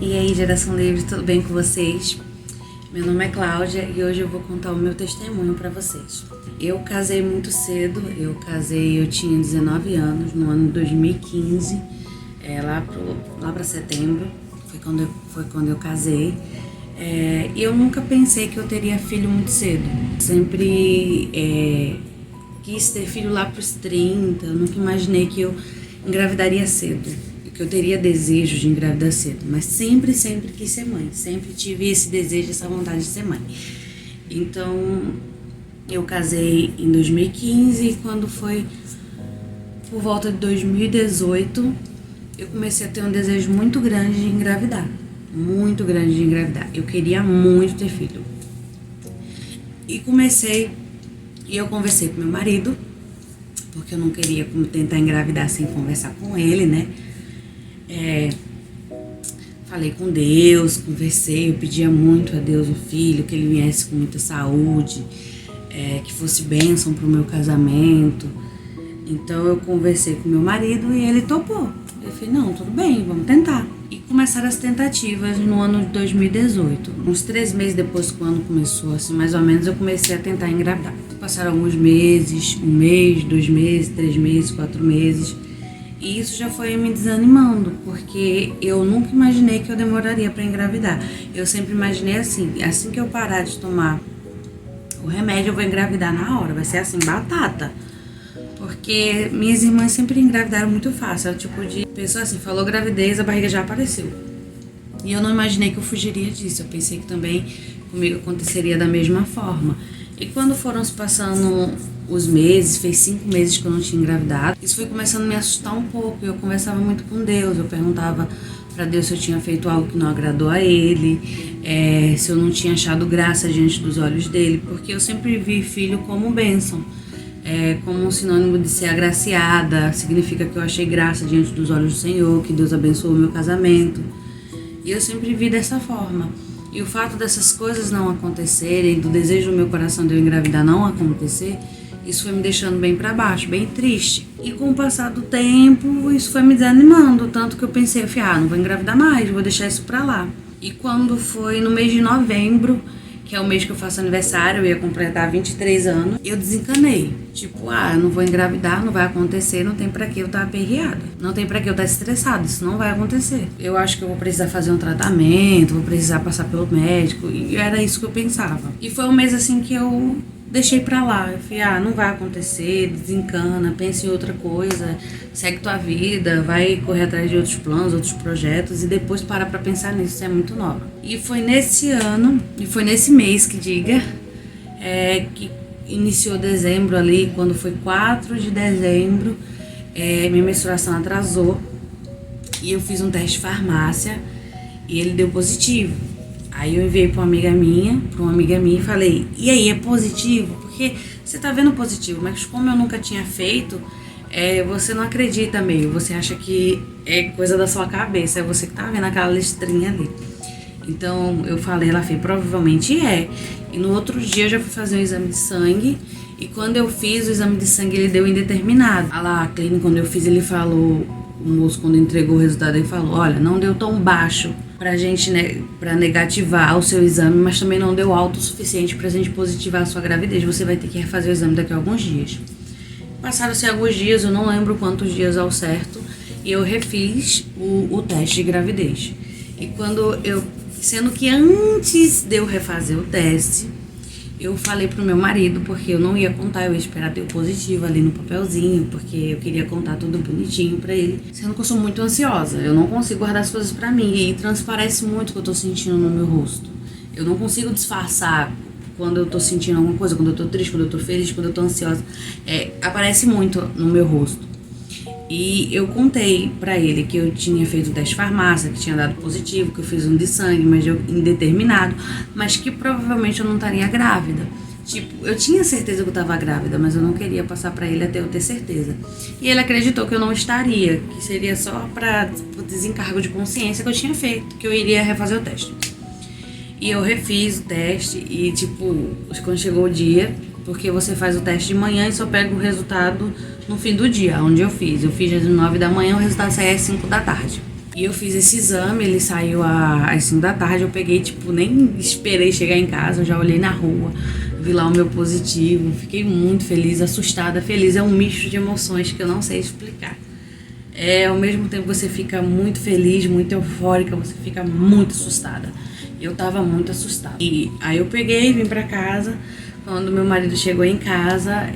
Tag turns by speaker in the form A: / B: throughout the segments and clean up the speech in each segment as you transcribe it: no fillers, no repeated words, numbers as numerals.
A: E aí, Geração Livre, tudo bem com vocês? Meu nome é Cláudia e hoje eu vou contar o meu testemunho para vocês. Eu casei muito cedo, eu tinha 19 anos, no ano de 2015, lá para setembro, foi quando eu casei. E eu nunca pensei que eu teria filho muito cedo. Sempre quis ter filho lá pros 30, eu nunca imaginei que eu engravidaria cedo, que eu teria desejo de engravidar cedo, mas sempre quis ser mãe, sempre tive esse desejo, essa vontade de ser mãe. Então, eu casei em 2015 e quando foi por volta de 2018, eu comecei a ter um desejo muito grande de engravidar, Eu queria muito ter filho. E eu conversei com meu marido, porque eu não queria tentar engravidar sem conversar com ele, né? Falei com Deus, conversei, eu pedia muito a Deus o filho, que ele viesse com muita saúde, que fosse bênção pro meu casamento. Então eu conversei com meu marido e ele topou. Eu falei, não, tudo bem, vamos tentar. E começaram as tentativas no ano de 2018. Uns 3 meses depois que o ano começou, assim, mais ou menos, eu comecei a tentar engravidar. Passaram alguns meses, 1 mês, 2 meses, 3 meses, 4 meses. E isso já foi me desanimando, porque eu nunca imaginei que eu demoraria para engravidar. Eu sempre imaginei assim que eu parar de tomar o remédio, eu vou engravidar na hora, vai ser assim, batata. Porque minhas irmãs sempre engravidaram muito fácil, é o tipo de pessoa assim, falou gravidez, a barriga já apareceu. E eu não imaginei que eu fugiria disso, eu pensei que também comigo aconteceria da mesma forma. E quando foram se passando os meses, fez 5 meses que eu não tinha engravidado, isso foi começando a me assustar um pouco. Eu conversava muito com Deus, eu perguntava para Deus se eu tinha feito algo que não agradou a Ele, se eu não tinha achado graça diante dos olhos dele, porque eu sempre vi filho como bênção, como um sinônimo de ser agraciada, significa que eu achei graça diante dos olhos do Senhor, que Deus abençoou o meu casamento, e eu sempre vi dessa forma. E o fato dessas coisas não acontecerem, do desejo do meu coração de eu engravidar não acontecer, isso foi me deixando bem pra baixo, bem triste. E com o passar do tempo, isso foi me desanimando, tanto que eu pensei, não vou engravidar mais, vou deixar isso pra lá. E quando foi no mês de novembro, que é o mês que eu faço aniversário, eu ia completar 23 anos, eu desencanei. Eu não vou engravidar, não vai acontecer, não tem pra que eu estar aperreada. Não tem pra que eu estar estressada, isso não vai acontecer. Eu acho que eu vou precisar fazer um tratamento, vou precisar passar pelo médico, e era isso que eu pensava. E foi um mês assim que eu deixei pra lá, eu falei, não vai acontecer, desencana, pensa em outra coisa, segue tua vida, vai correr atrás de outros planos, outros projetos e depois para pra pensar nisso, você é muito nova. E foi nesse mês que que iniciou dezembro ali, quando foi 4 de dezembro, minha menstruação atrasou e eu fiz um teste de farmácia e ele deu positivo. Aí eu enviei pra uma amiga minha e falei, e aí, é positivo? Porque você tá vendo positivo, mas como eu nunca tinha feito, você não acredita meio, você acha que é coisa da sua cabeça, é você que tá vendo aquela listrinha ali. Então eu falei, ela fez, provavelmente é. E no outro dia eu já fui fazer um exame de sangue, e quando eu fiz o exame de sangue ele deu indeterminado. A clínica, quando eu fiz, ele falou, o moço quando entregou o resultado, ele falou, olha, não deu tão baixo pra gente, né, pra negativar o seu exame, mas também não deu alto o suficiente pra gente positivar a sua gravidez, você vai ter que refazer o exame daqui a alguns dias. Passaram-se alguns dias, eu não lembro quantos dias ao certo, e eu refiz o teste de gravidez. E sendo que antes de eu refazer o teste, eu falei pro meu marido, porque eu não ia contar, eu ia esperar ter o positivo ali no papelzinho, porque eu queria contar tudo bonitinho pra ele. Sendo que eu sou muito ansiosa, eu não consigo guardar as coisas pra mim, e transparece muito o que eu tô sentindo no meu rosto. Eu não consigo disfarçar quando eu tô sentindo alguma coisa, quando eu tô triste, quando eu tô feliz, quando eu tô ansiosa. Aparece muito no meu rosto. E eu contei pra ele que eu tinha feito o teste de farmácia, que tinha dado positivo, que eu fiz um de sangue, mas indeterminado, mas que provavelmente eu não estaria grávida. Eu tinha certeza que eu estava grávida, mas eu não queria passar pra ele até eu ter certeza. E ele acreditou que eu não estaria, que seria só pra desencargo de consciência que eu tinha feito, que eu iria refazer o teste. E eu refiz o teste e, quando chegou o dia, porque você faz o teste de manhã e só pega o resultado no fim do dia, onde eu fiz. Eu fiz às 9 da manhã, o resultado saía às 5 da tarde. E eu fiz esse exame, ele saiu às 5 da tarde, eu peguei, tipo, nem esperei chegar em casa, eu já olhei na rua, vi lá o meu positivo, fiquei muito feliz, assustada, feliz, é um misto de emoções que eu não sei explicar. Ao mesmo tempo você fica muito feliz, muito eufórica, você fica muito assustada. Eu tava muito assustada. E aí eu peguei, vim pra casa. Quando meu marido chegou em casa,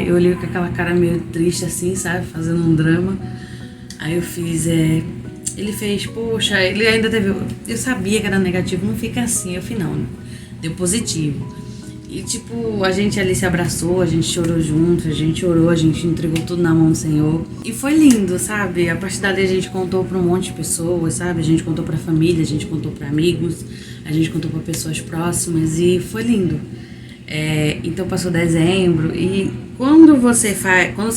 A: eu olhei com aquela cara meio triste assim, sabe? Fazendo um drama. Aí eu fiz, ele fez, poxa, ele ainda teve... Eu sabia que era negativo, não fica assim. Eu falei, não, deu positivo. E tipo, a gente ali se abraçou, a gente chorou junto, a gente orou, a gente entregou tudo na mão do Senhor. E foi lindo, sabe? A partir dali a gente contou pra um monte de pessoas, sabe? A gente contou pra família, a gente contou pra amigos, a gente contou pra pessoas próximas e foi lindo. Então passou dezembro e quando você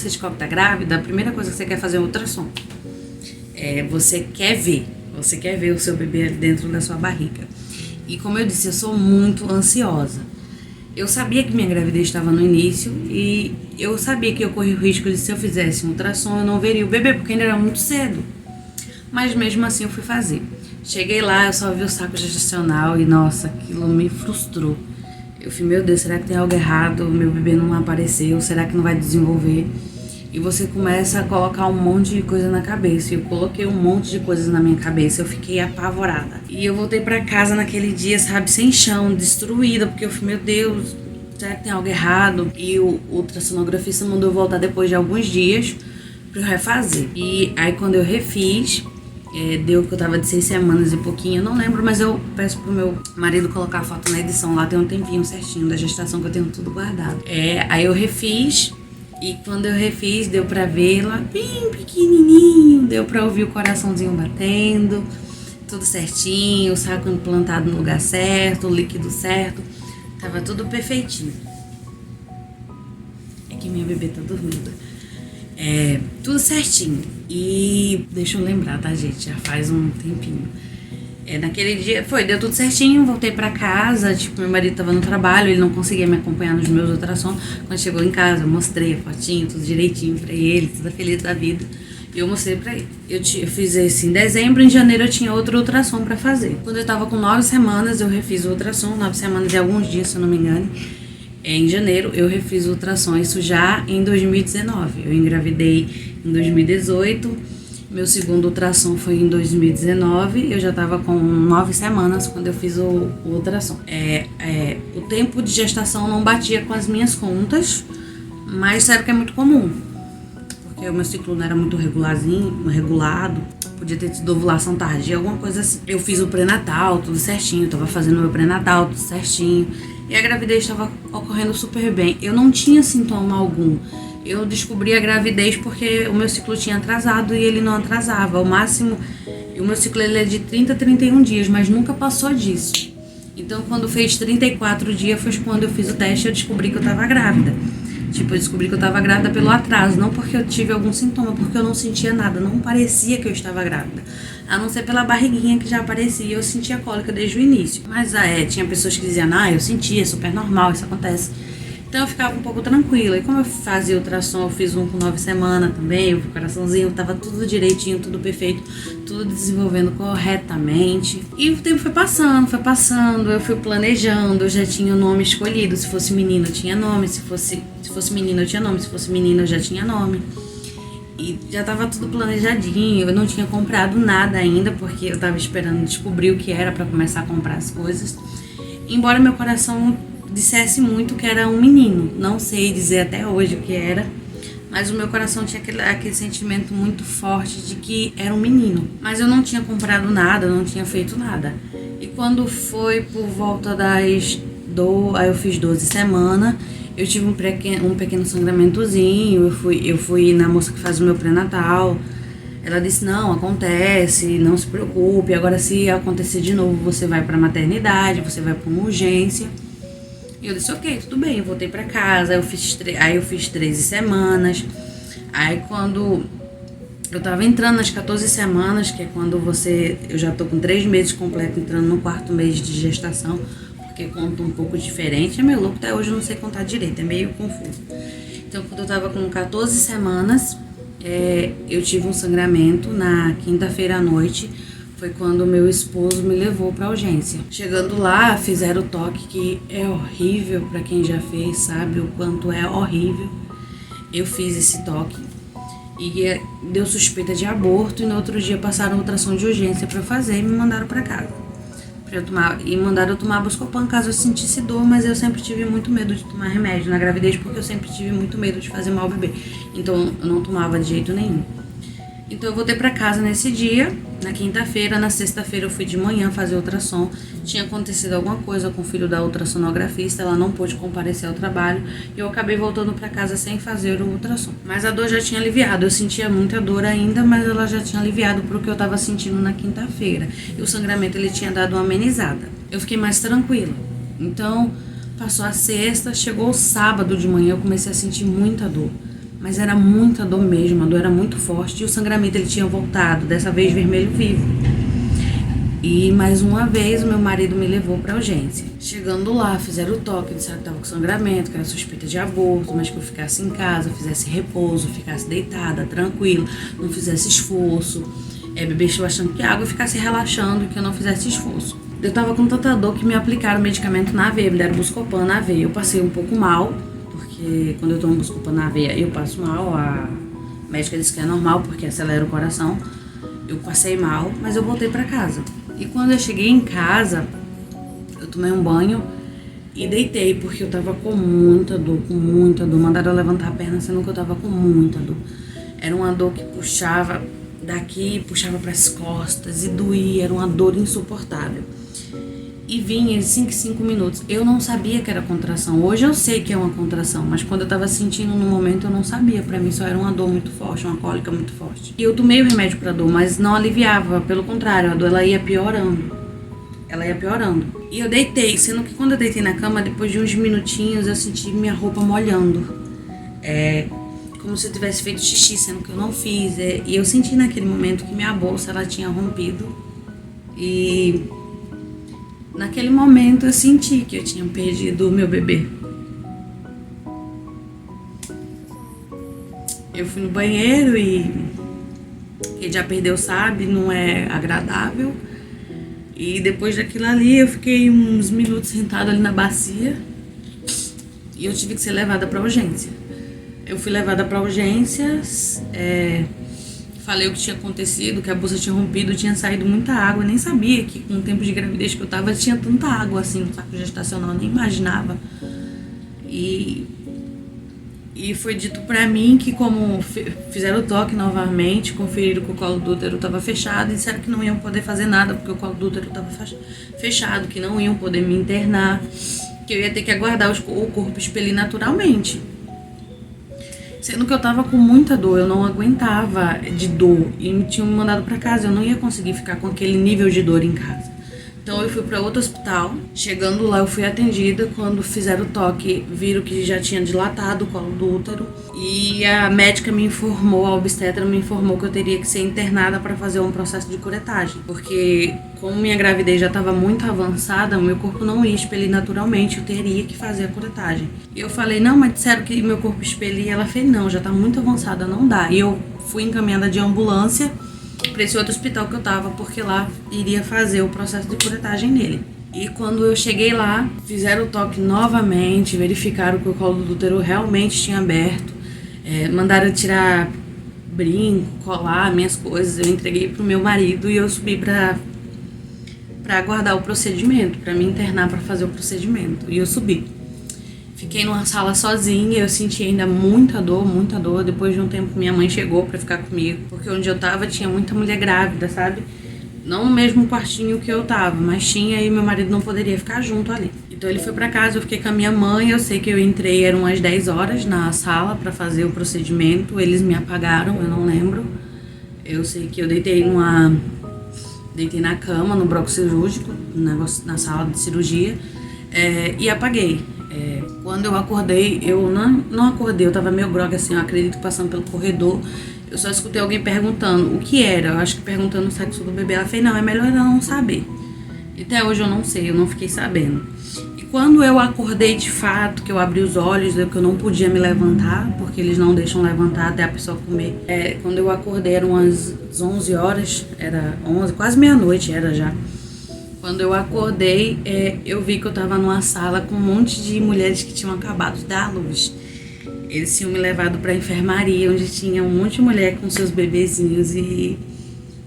A: descobre que tá grávida, a primeira coisa que você quer fazer é um ultrassom. Você quer ver o seu bebê ali dentro da sua barriga. E como eu disse, eu sou muito ansiosa. Eu sabia que minha gravidez estava no início e eu sabia que eu corria o risco de, se eu fizesse um ultrassom, eu não veria o bebê, porque ainda era muito cedo. Mas mesmo assim eu fui fazer. Cheguei lá, eu só vi o saco gestacional e, nossa, aquilo me frustrou. Eu falei, meu Deus, será que tem algo errado? Meu bebê não apareceu, será que não vai desenvolver? E você começa a colocar um monte de coisa na cabeça. Eu coloquei um monte de coisas na minha cabeça, eu fiquei apavorada. E eu voltei pra casa naquele dia, sabe, sem chão, destruída, porque eu falei, meu Deus, será que tem algo errado? E o ultrassonografista mandou eu voltar depois de alguns dias pra eu refazer. E aí quando eu refiz, deu que eu tava de 6 semanas e pouquinho, eu não lembro, mas eu peço pro meu marido colocar a foto na edição, lá tem um tempinho certinho da gestação que eu tenho tudo guardado. Aí eu refiz. E quando eu refiz, deu pra ver lá bem pequenininho, deu pra ouvir o coraçãozinho batendo, tudo certinho, o saco implantado no lugar certo, o líquido certo, tava tudo perfeitinho. É que minha bebê tá dormindo. Tudo certinho. E deixa eu lembrar, tá, gente? Já faz um tempinho. Naquele dia, deu tudo certinho, voltei pra casa, tipo, meu marido tava no trabalho, ele não conseguia me acompanhar nos meus ultrassons. Quando chegou em casa, eu mostrei a fotinho, tudo direitinho pra ele, toda feliz da vida. E eu mostrei pra ele. Eu fiz esse em dezembro, em janeiro eu tinha outro ultrassom pra fazer. Quando eu tava com 9 semanas, eu refiz o ultrassom, 9 semanas e alguns dias, se eu não me engano. Em janeiro, eu refiz o ultrassom, isso já em 2019. Eu engravidei em 2018. Meu segundo ultrassom foi em 2019, eu já estava com 9 semanas quando eu fiz o ultrassom. O tempo de gestação não batia com as minhas contas, mas sério que é muito comum, porque o meu ciclo não era muito regulado, podia ter tido ovulação tardia, alguma coisa assim. Eu fiz o pré-natal, tudo certinho, estava fazendo meu pré-natal, tudo certinho, e a gravidez estava ocorrendo super bem. Eu não tinha sintoma algum. Eu descobri a gravidez porque o meu ciclo tinha atrasado e ele não atrasava. O máximo, o meu ciclo ele é de 30 a 31 dias, mas nunca passou disso. Então, quando fez 34 dias, foi quando eu fiz o teste e eu descobri que eu tava grávida. Tipo, eu descobri que eu tava grávida pelo atraso, não porque eu tive algum sintoma, porque eu não sentia nada, não parecia que eu estava grávida. A não ser pela barriguinha que já aparecia, eu sentia cólica desde o início. Mas tinha pessoas que diziam, eu sentia, é super normal, isso acontece. Então eu ficava um pouco tranquila. E como eu fazia ultrassom, eu fiz um com 9 semanas também, o coraçãozinho, tava tudo direitinho, tudo perfeito, tudo desenvolvendo corretamente. E o tempo foi passando, eu fui planejando, eu já tinha o nome escolhido. Se fosse menino, eu tinha nome, se fosse menino, eu tinha nome, se fosse menina, eu já tinha nome. E já tava tudo planejadinho, eu não tinha comprado nada ainda, porque eu tava esperando descobrir o que era pra começar a comprar as coisas. Embora meu coração dissesse muito que era um menino, não sei dizer até hoje o que era, mas o meu coração tinha aquele sentimento muito forte de que era um menino. Mas eu não tinha comprado nada, não tinha feito nada. E quando foi por volta aí eu fiz 12 semanas, eu tive um pequeno sangramentozinho, eu fui na moça que faz o meu pré-natal. Ela disse, não, acontece, não se preocupe, agora se acontecer de novo, você vai pra maternidade, você vai pra uma urgência. E eu disse, ok, tudo bem, eu voltei pra casa, aí eu fiz 13 semanas. Aí quando eu tava entrando nas 14 semanas, que é quando eu já tô com 3 meses completo, entrando no 4º mês de gestação, porque conta um pouco diferente, é meio louco, até hoje eu não sei contar direito, é meio confuso. Então quando eu tava com 14 semanas, eu tive um sangramento na quinta-feira à noite. Foi quando meu esposo me levou pra urgência. Chegando lá, fizeram o toque, que é horrível pra quem já fez, sabe o quanto é horrível. Eu fiz esse toque e deu suspeita de aborto, e no outro dia passaram ultrassom de urgência pra eu fazer e me mandaram pra casa. Pra eu tomar, e mandaram eu tomar Buscopan caso eu sentisse dor, mas eu sempre tive muito medo de tomar remédio na gravidez, porque eu sempre tive muito medo de fazer mal ao bebê. Então eu não tomava de jeito nenhum. Então eu voltei pra casa nesse dia, na quinta-feira. Na sexta-feira eu fui de manhã fazer ultrassom. Tinha acontecido alguma coisa com o filho da ultrassonografista, ela não pôde comparecer ao trabalho e eu acabei voltando pra casa sem fazer o ultrassom. Mas a dor já tinha aliviado, eu sentia muita dor ainda, mas ela já tinha aliviado pro que eu tava sentindo na quinta-feira. E o sangramento ele tinha dado uma amenizada. Eu fiquei mais tranquila. Então passou a sexta, chegou o sábado de manhã, eu comecei a sentir muita dor. Mas era muita dor mesmo, a dor era muito forte e o sangramento ele tinha voltado, dessa vez vermelho vivo. E mais uma vez o meu marido me levou pra urgência. Chegando lá, fizeram o toque, disseram que tava com sangramento, que era suspeita de aborto, mas que eu ficasse em casa, fizesse repouso, ficasse deitada, tranquilo, não fizesse esforço, bebesse bastante água e ficasse relaxando, e que eu não fizesse esforço. Eu tava com tanta dor que me aplicaram medicamento na veia, me deram Buscopan na veia. Eu passei um pouco mal, porque quando eu tomo Buscopan na veia eu passo mal, a médica disse que é normal porque acelera o coração. Eu passei mal, mas eu voltei pra casa. E quando eu cheguei em casa, eu tomei um banho e deitei, porque eu tava com muita dor, Mandaram eu levantar a perna, sendo que eu tava com muita dor. Era uma dor que puxava daqui, puxava pras costas e doía, era uma dor insuportável. E vinha de 5 em 5 minutos. Eu não sabia que era contração. Hoje eu sei que é uma contração, mas quando eu tava sentindo no momento eu não sabia. Pra mim só era uma dor muito forte, uma cólica muito forte. E eu tomei o remédio pra dor, mas não aliviava. Pelo contrário, a dor ela ia piorando. E eu deitei, sendo que quando eu deitei na cama, depois de uns minutinhos eu senti minha roupa molhando. Como se eu tivesse feito xixi, sendo que eu não fiz. E eu senti naquele momento que minha bolsa ela tinha rompido. E naquele momento eu senti que eu tinha perdido o meu bebê. Eu fui no banheiro e quem já perdeu sabe, não é agradável. E depois daquilo ali eu fiquei uns minutos sentada ali na bacia e eu tive que ser levada pra urgência. Eu fui levada pra urgências, falei o que tinha acontecido, que a bolsa tinha rompido, tinha saído muita água. Eu nem sabia que com o tempo de gravidez que eu tava tinha tanta água assim no saco gestacional, eu nem imaginava. E foi dito pra mim que, como fizeram o toque novamente, conferiram que o colo do útero tava fechado e disseram que não iam poder fazer nada porque o colo do útero tava fechado, que não iam poder me internar, que eu ia ter que aguardar o corpo expelir naturalmente. Sendo que eu tava com muita dor, eu não aguentava de dor e me tinham me mandado pra casa, eu não ia conseguir ficar com aquele nível de dor em casa. Então eu fui para outro hospital. Chegando lá eu fui atendida. Quando fizeram o toque, viram que já tinha dilatado o colo do útero. E a médica me informou, a obstetra me informou que eu teria que ser internada para fazer um processo de curetagem. Porque como minha gravidez já estava muito avançada, o meu corpo não ia expelir naturalmente, eu teria que fazer a curetagem. E eu falei, não, mas disseram que meu corpo expelia. Ela fez, não, já está muito avançada, não dá. E eu fui encaminhada de ambulância para esse outro hospital que eu tava, porque lá iria fazer o processo de curetagem nele. E quando eu cheguei lá, fizeram o toque novamente, verificaram que o colo do útero realmente tinha aberto, mandaram tirar brinco, colar minhas coisas, eu entreguei pro meu marido e eu subi pra aguardar o procedimento, pra me internar pra fazer o procedimento. E eu subi. Fiquei numa sala sozinha, eu senti ainda muita dor. Depois de um tempo minha mãe chegou pra ficar comigo, porque onde eu tava tinha muita mulher grávida, sabe? Não no mesmo quartinho que eu tava, mas tinha, e meu marido não poderia ficar junto ali. Então ele foi pra casa, eu fiquei com a minha mãe. Eu sei que eu entrei, eram umas 10 horas na sala pra fazer o procedimento. Eles me apagaram, eu não lembro. Eu sei que eu deitei na cama, no bloco cirúrgico, na sala de cirurgia, e apaguei. Quando eu acordei, eu não acordei, eu tava meio grogue assim, eu acredito, passando pelo corredor. Eu só escutei alguém perguntando o que era, eu acho que perguntando o sexo do bebê. Ela fez, não, é melhor ela não saber. E até hoje eu não sei, eu não fiquei sabendo. E quando eu acordei de fato, que eu abri os olhos, que eu não podia me levantar, porque eles não deixam levantar até a pessoa comer. Quando eu acordei eram umas 11 horas, era 11, quase meia-noite era já. Quando eu acordei, eu vi que eu tava numa sala com um monte de mulheres que tinham acabado de dar à luz. Eles tinham me levado pra enfermaria, onde tinha um monte de mulher com seus bebezinhos, e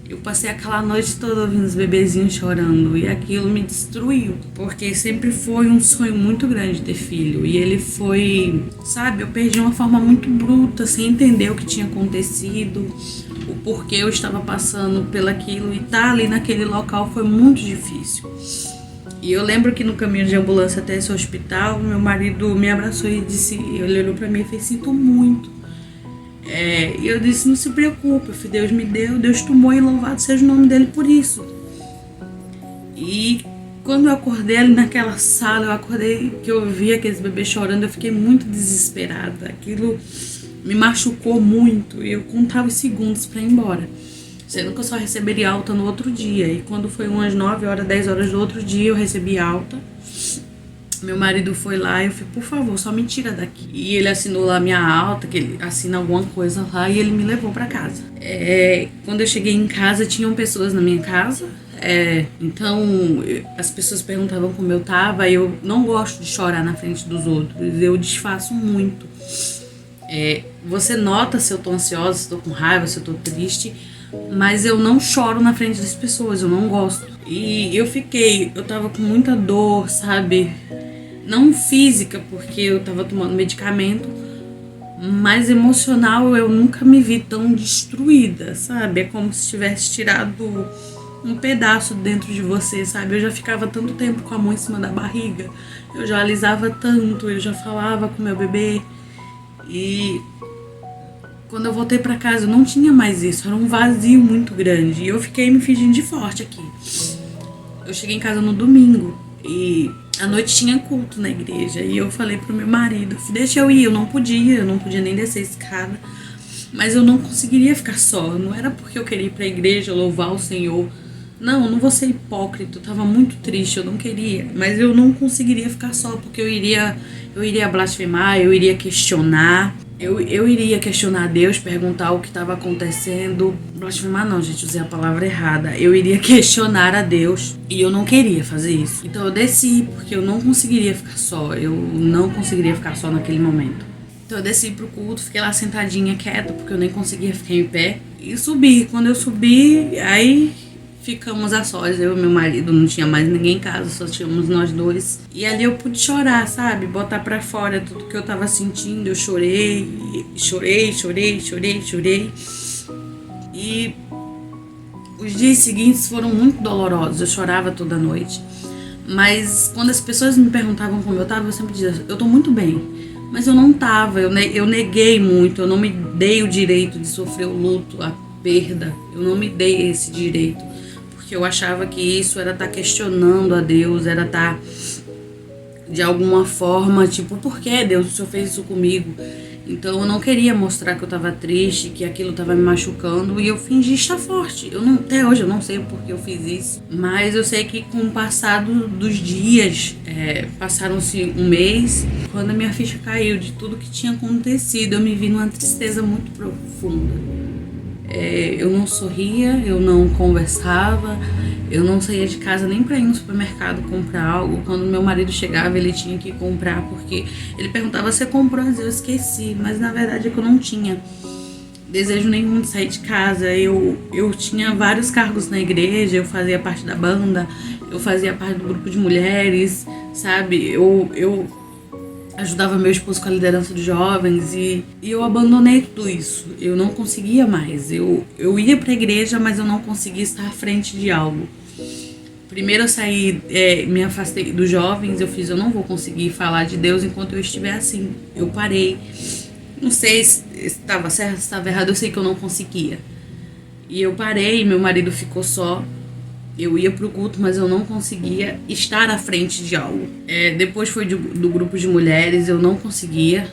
A: eu passei aquela noite toda ouvindo os bebezinhos chorando, e aquilo me destruiu, porque sempre foi um sonho muito grande ter filho, e ele foi, sabe, eu perdi de uma forma muito bruta, sem entender o que tinha acontecido, o porquê eu estava passando pelaquilo, e estar ali naquele local foi muito difícil. E eu lembro que no caminho de ambulância até esse hospital, meu marido me abraçou e disse, ele olhou pra mim e fez, sinto muito. E eu disse, não se preocupe, Deus me deu, Deus tomou, e louvado seja o nome dele por isso. E quando eu acordei ali naquela sala, eu acordei que eu vi aqueles bebês chorando, eu fiquei muito desesperada. Aquilo me machucou muito, e eu contava os segundos pra ir embora, sendo que eu só receberia alta no outro dia. E quando foi umas 9 horas, 10 horas do outro dia, eu recebi alta. Meu marido foi lá e eu falei, por favor, só me tira daqui. E ele assinou lá minha alta, que ele assina alguma coisa lá, e ele me levou pra casa. Quando eu cheguei em casa, tinham pessoas na minha casa. Então as pessoas perguntavam como eu tava. Eu não gosto de chorar na frente dos outros, eu disfarço muito. Você nota se eu tô ansiosa, se eu tô com raiva, se eu tô triste, mas eu não choro na frente das pessoas, eu não gosto. E eu tava com muita dor, sabe? Não física, porque eu tava tomando medicamento, mas emocional. Eu nunca me vi tão destruída, sabe? É como se tivesse tirado um pedaço dentro de você, sabe? Eu já ficava tanto tempo com a mão em cima da barriga, eu já alisava tanto, eu já falava com meu bebê. E quando eu voltei pra casa, eu não tinha mais isso, era um vazio muito grande. E eu fiquei me fingindo de forte aqui. Eu cheguei em casa no domingo e à noite tinha culto na igreja. E eu falei pro meu marido, deixa eu ir, eu não podia nem descer a escada. Mas eu não conseguiria ficar só, não era porque eu queria ir pra igreja, louvar o Senhor. Não, eu não vou ser hipócrita, eu tava muito triste, eu não queria. Mas eu não conseguiria ficar só, porque eu iria blasfemar, eu iria questionar. Eu iria questionar Deus, perguntar o que estava acontecendo. Blasfemar não, gente, usei a palavra errada. Eu iria questionar a Deus e eu não queria fazer isso. Então eu desci, porque eu não conseguiria ficar só. Eu não conseguiria ficar só naquele momento. Então eu desci pro culto, fiquei lá sentadinha, quieta, porque eu nem conseguia ficar em pé. E subi. Quando eu subi, aí ficamos a sós, eu e meu marido, não tinha mais ninguém em casa, só tínhamos nós dois. E ali eu pude chorar, sabe? Botar pra fora tudo que eu tava sentindo. Eu chorei. E os dias seguintes foram muito dolorosos, eu chorava toda noite. Mas quando as pessoas me perguntavam como eu tava, eu sempre dizia, eu tô muito bem. Mas eu não tava, eu neguei muito, eu não me dei o direito de sofrer o luto, a perda. Eu não me dei esse direito. Que eu achava que isso era estar questionando a Deus, era estar de alguma forma, tipo, por que Deus, o Senhor fez isso comigo? Então eu não queria mostrar que eu tava triste, que aquilo tava me machucando, e eu fingi estar forte. Até hoje eu não sei por que eu fiz isso, mas eu sei que com o passar dos dias, passaram-se um mês, quando a minha ficha caiu de tudo que tinha acontecido, eu me vi numa tristeza muito profunda. Eu não sorria, eu não conversava, eu não saía de casa nem para ir no supermercado comprar algo. Quando meu marido chegava, ele tinha que comprar, porque ele perguntava, você comprou? Eu esqueci, mas na verdade é que eu não tinha desejo nenhum de sair de casa. Eu tinha vários cargos na igreja, eu fazia parte da banda, eu fazia parte do grupo de mulheres, sabe? Eu ajudava meu esposo com a liderança dos jovens e eu abandonei tudo isso. Eu não conseguia mais. Eu ia pra igreja, mas eu não conseguia estar à frente de algo. Primeiro eu saí, me afastei dos jovens, eu não vou conseguir falar de Deus enquanto eu estiver assim. Eu parei. Não sei se estava certo, se estava errado, eu sei que eu não conseguia. E eu parei, meu marido ficou só. Eu ia pro culto, mas eu não conseguia estar à frente de algo. Depois foi do grupo de mulheres, eu não conseguia.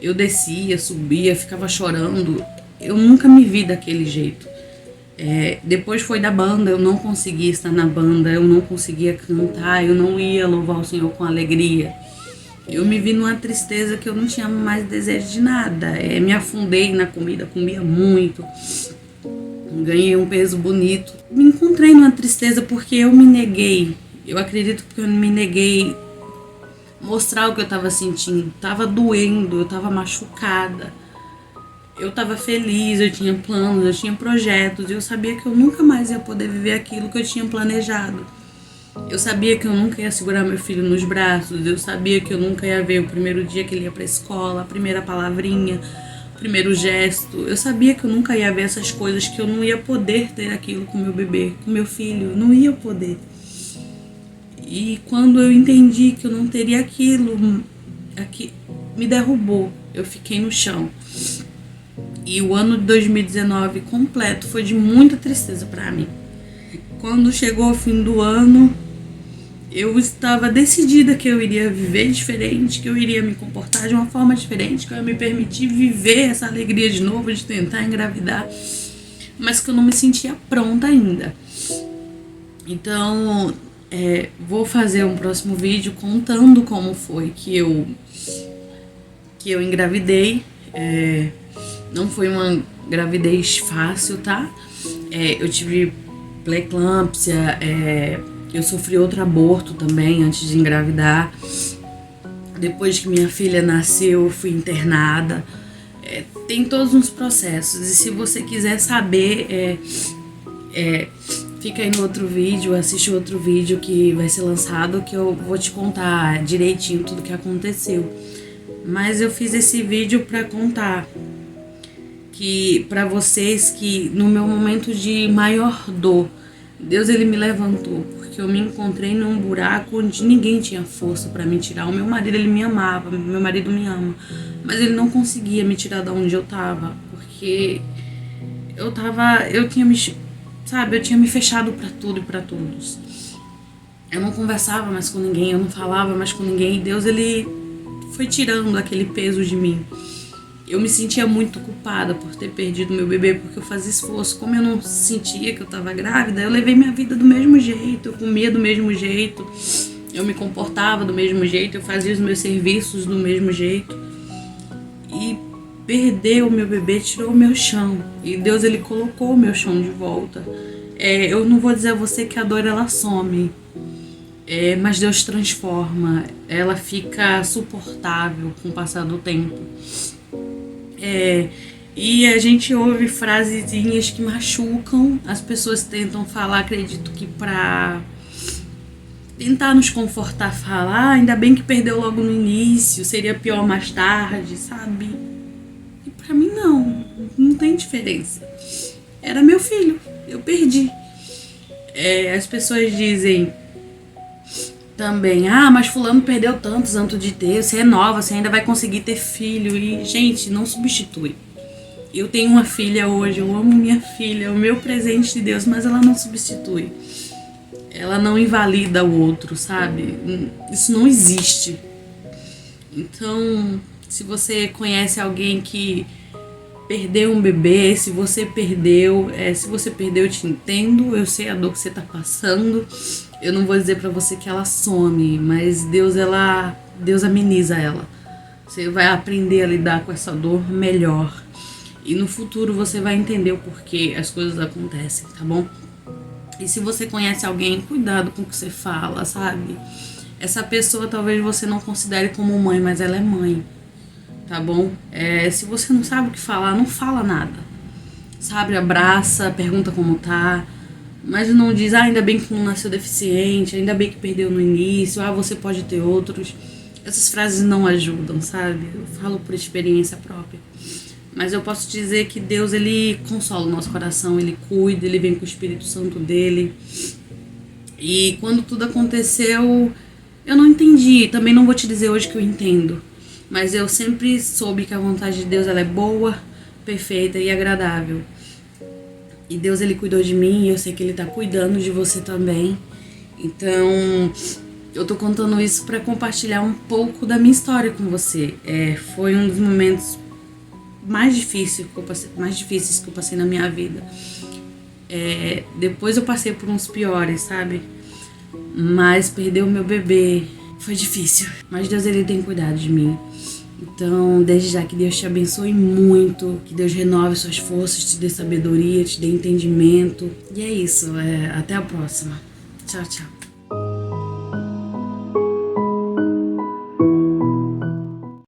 A: Eu descia, subia, ficava chorando. Eu nunca me vi daquele jeito. Depois foi da banda, eu não conseguia estar na banda, eu não conseguia cantar, eu não ia louvar o Senhor com alegria. Eu me vi numa tristeza que eu não tinha mais desejo de nada. Me afundei na comida, comia muito, ganhei um peso bonito. Me encontrei numa tristeza porque eu me neguei. Eu acredito que eu me neguei mostrar o que eu tava sentindo. Tava doendo, eu tava machucada. Eu tava feliz, eu tinha planos, eu tinha projetos. E eu sabia que eu nunca mais ia poder viver aquilo que eu tinha planejado. Eu sabia que eu nunca ia segurar meu filho nos braços. Eu sabia que eu nunca ia ver o primeiro dia que ele ia pra escola, a primeira palavrinha, o primeiro gesto. Eu sabia que eu nunca ia ver essas coisas, que eu não ia poder ter aquilo com meu bebê, com meu filho. Eu não ia poder. E quando eu entendi que eu não teria aquilo, me derrubou. Eu fiquei no chão. E o ano de 2019 completo foi de muita tristeza para mim. Quando chegou o fim do ano, eu estava decidida que eu iria viver diferente, que eu iria me comportar de uma forma diferente, que eu ia me permitir viver essa alegria de novo, de tentar engravidar, mas que eu não me sentia pronta ainda. Então, vou fazer um próximo vídeo contando como foi que eu engravidei. Não foi uma gravidez fácil, tá? Eu tive pré-eclâmpsia, eu sofri outro aborto também antes de engravidar. Depois que minha filha nasceu, eu fui internada. Tem todos uns processos. E se você quiser saber, fica aí no outro vídeo, assiste o outro vídeo que vai ser lançado, que eu vou te contar direitinho tudo que aconteceu. Mas eu fiz esse vídeo para contar que para vocês que no meu momento de maior dor, Deus ele me levantou, porque eu me encontrei num buraco onde ninguém tinha força para me tirar. O meu marido ele me amava, meu marido me ama, mas ele não conseguia me tirar da onde eu tava, porque eu tinha me fechado para tudo e para todos. Eu não conversava mais com ninguém, eu não falava mais com ninguém. E Deus ele foi tirando aquele peso de mim. Eu me sentia muito culpada por ter perdido meu bebê, porque eu fazia esforço. Como eu não sentia que eu estava grávida, eu levei minha vida do mesmo jeito, eu comia do mesmo jeito, eu me comportava do mesmo jeito, eu fazia os meus serviços do mesmo jeito. E perder o meu bebê tirou o meu chão. E Deus ele colocou o meu chão de volta. Eu não vou dizer a você que a dor ela some, mas Deus transforma. Ela fica suportável com o passar do tempo. E a gente ouve frasezinhas que machucam. As pessoas tentam falar, acredito que pra tentar nos confortar, falar, ainda bem que perdeu logo no início, seria pior mais tarde, sabe? E pra mim não tem diferença. Era meu filho, eu perdi. As pessoas dizem também, mas fulano perdeu tanto, santo de ter, você é nova, você ainda vai conseguir ter filho. E, gente, não substitui. Eu tenho uma filha hoje, eu amo minha filha, é o meu presente de Deus, mas ela não substitui. Ela não invalida o outro, sabe? Isso não existe. Então, se você conhece alguém que perdeu um bebê, se você perdeu, eu te entendo, eu sei a dor que você tá passando. Eu não vou dizer pra você que ela some, mas Deus ameniza ela. Você vai aprender a lidar com essa dor melhor. E no futuro você vai entender o porquê as coisas acontecem, tá bom? E se você conhece alguém, cuidado com o que você fala, sabe? Essa pessoa talvez você não considere como mãe, mas ela é mãe, tá bom? Se você não sabe o que falar, não fala nada. Sabe? Abraça, pergunta como tá. Mas não diz, ainda bem que não nasceu deficiente, ainda bem que perdeu no início, você pode ter outros. Essas frases não ajudam, sabe? Eu falo por experiência própria. Mas eu posso dizer que Deus, ele consola o nosso coração, ele cuida, ele vem com o Espírito Santo dele. E quando tudo aconteceu, eu não entendi. Também não vou te dizer hoje que eu entendo. Mas eu sempre soube que a vontade de Deus ela é boa, perfeita e agradável. E Deus, ele cuidou de mim e eu sei que ele tá cuidando de você também. Então, eu tô contando isso pra compartilhar um pouco da minha história com você. Foi um dos momentos mais difíceis que eu passei na minha vida. Depois eu passei por uns piores, sabe? Mas perder o meu bebê foi difícil. Mas Deus, ele tem cuidado de mim. Então, desde já, que Deus te abençoe muito, que Deus renove suas forças, te dê sabedoria, te dê entendimento. E é isso, até a próxima. Tchau, tchau.